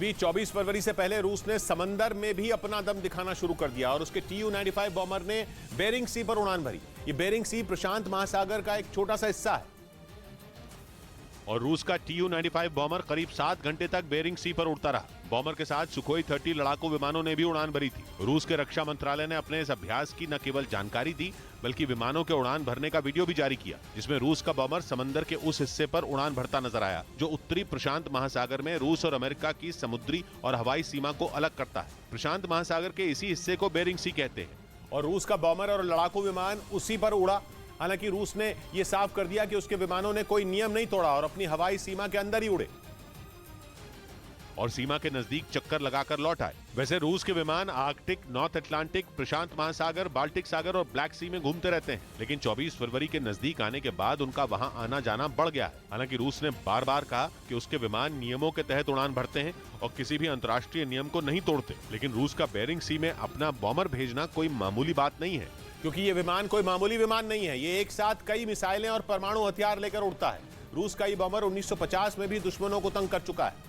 भी 24 फरवरी से पहले रूस ने समंदर में भी अपना दम दिखाना शुरू कर दिया और उसके Tu-95 बॉम्बर ने बेरिंग सी पर उड़ान भरी। ये बेरिंग सी प्रशांत महासागर का एक छोटा सा हिस्सा है और रूस का Tu-95 बॉम्बर करीब 7 घंटे तक बेरिंग सी पर उड़ता रहा। बॉम्बर के साथ सुखोई 30 लड़ाकू विमानों ने भी उड़ान भरी थी। रूस के रक्षा मंत्रालय ने अपने इस अभ्यास की न केवल जानकारी दी बल्कि विमानों के उड़ान भरने का वीडियो भी जारी किया, जिसमें रूस का बॉम्बर समंदर के उस हिस्से पर उड़ान भरता नजर आया जो उत्तरी प्रशांत महासागर में रूस और अमेरिका की समुद्री और हवाई सीमा को अलग करता है। प्रशांत महासागर के इसी हिस्से को बेरिंग सी कहते हैं और रूस का बॉम्बर और लड़ाकू विमान उसी पर उड़ा। हालांकि रूस ने यह साफ कर दिया कि उसके विमानों ने कोई नियम नहीं तोड़ा और अपनी हवाई सीमा के अंदर ही उड़े और सीमा के नजदीक चक्कर लगाकर लौट आए। वैसे रूस के विमान आर्कटिक, नॉर्थ अटलांटिक, प्रशांत महासागर, बाल्टिक सागर और ब्लैक सी में घूमते रहते हैं, लेकिन 24 फरवरी के नजदीक आने के बाद उनका वहां आना जाना बढ़ गया है। हालांकि रूस ने बार बार कहा कि उसके विमान नियमों के तहत उड़ान भरते हैं और किसी भी अंतर्राष्ट्रीय नियम को नहीं तोड़ते, लेकिन रूस का बेरिंग सी में अपना बॉम्बर भेजना कोई मामूली बात नहीं है, क्योंकि ये विमान कोई मामूली विमान नहीं है। ये एक साथ कई मिसाइलें और परमाणु हथियार लेकर उड़ता है। रूस का ये बॉम्बर 1950 में भी दुश्मनों को तंग कर चुका है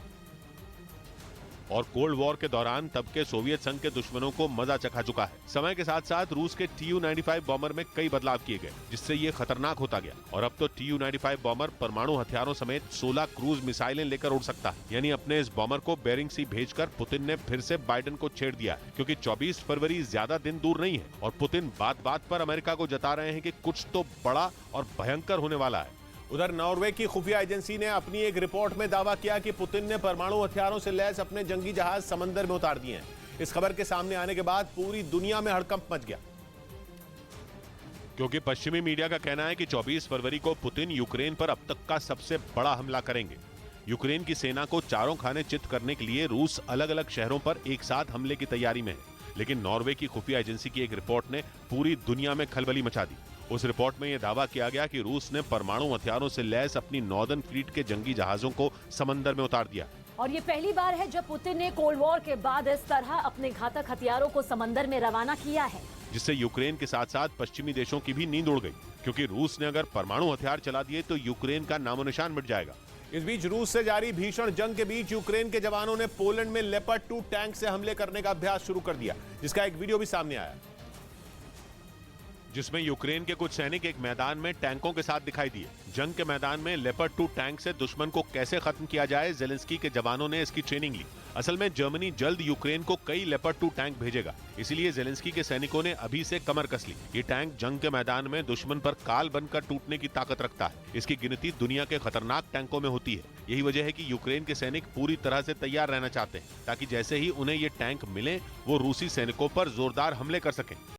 और कोल्ड वॉर के दौरान तब के सोवियत संघ के दुश्मनों को मजा चखा चुका है। समय के साथ साथ रूस के Tu-95 बॉम्बर में कई बदलाव किए गए, जिससे ये खतरनाक होता गया और अब तो Tu-95 बॉम्बर परमाणु हथियारों समेत 16 क्रूज मिसाइलें लेकर उड़ सकता है। यानी अपने इस बॉम्बर को बेरिंग सी भेजकर पुतिन ने फिर से बाइडेन को छेड़ दिया है, क्योंकि 24 फरवरी ज्यादा दिन दूर नहीं है और पुतिन बात बात पर अमेरिका को जता रहे हैं कि कुछ तो बड़ा और भयंकर होने वाला है। उधर नॉर्वे की खुफिया एजेंसी ने अपनी एक रिपोर्ट में दावा किया कि पुतिन ने परमाणु हथियारों से लैस अपने जंगी जहाज समंदर में उतार दिए हैं। इस खबर के सामने आने के बाद पूरी दुनिया में हड़कंप मच गया, क्योंकि पश्चिमी मीडिया का कहना है कि 24 फरवरी को पुतिन यूक्रेन पर अब तक का सबसे बड़ा हमला करेंगे। यूक्रेन की सेना को चारों खाने चित करने के लिए रूस अलग अलग शहरों पर एक साथ हमले की तैयारी में है, लेकिन नॉर्वे की खुफिया एजेंसी की एक रिपोर्ट ने पूरी दुनिया में खलबली मचा दी। उस रिपोर्ट में यह दावा किया गया कि रूस ने परमाणु हथियारों से लैस अपनी नॉर्दर्न फ्लीट के जंगी जहाजों को समंदर में उतार दिया और ये पहली बार है जब पुतिन ने कोल्ड वॉर के बाद इस तरह अपने घातक हथियारों को समंदर में रवाना किया है, जिससे यूक्रेन के साथ साथ पश्चिमी देशों की भी नींद उड़ गई, क्योंकि रूस ने अगर परमाणु हथियार चला दिए तो यूक्रेन का नामो निशान मिट जाएगा। इस बीच रूस से जारी भीषण जंग के बीच यूक्रेन के जवानों ने पोलैंड में लेपर्ड 2 टैंक से हमले करने का अभ्यास शुरू कर दिया, जिसका एक वीडियो भी सामने आया, जिसमें यूक्रेन के कुछ सैनिक एक मैदान में टैंकों के साथ दिखाई दिए। जंग के मैदान में लेपर्ड 2 टैंक से दुश्मन को कैसे खत्म किया जाए, ज़ेलेंस्की के जवानों ने इसकी ट्रेनिंग ली। असल में जर्मनी जल्द यूक्रेन को कई लेपर्ड 2 टैंक भेजेगा, इसीलिए ज़ेलेंस्की के सैनिकों ने अभी से कमर कस ली। ये टैंक जंग के मैदान में दुश्मन पर काल बनकर टूटने की ताकत रखता है। इसकी गिनती दुनिया के खतरनाक टैंकों में होती है। यही वजह है कि यूक्रेन के सैनिक पूरी तरह से तैयार रहना चाहते हैं, ताकि जैसे ही उन्हें ये टैंक मिले वो रूसी सैनिकों पर जोरदार हमले कर सकें।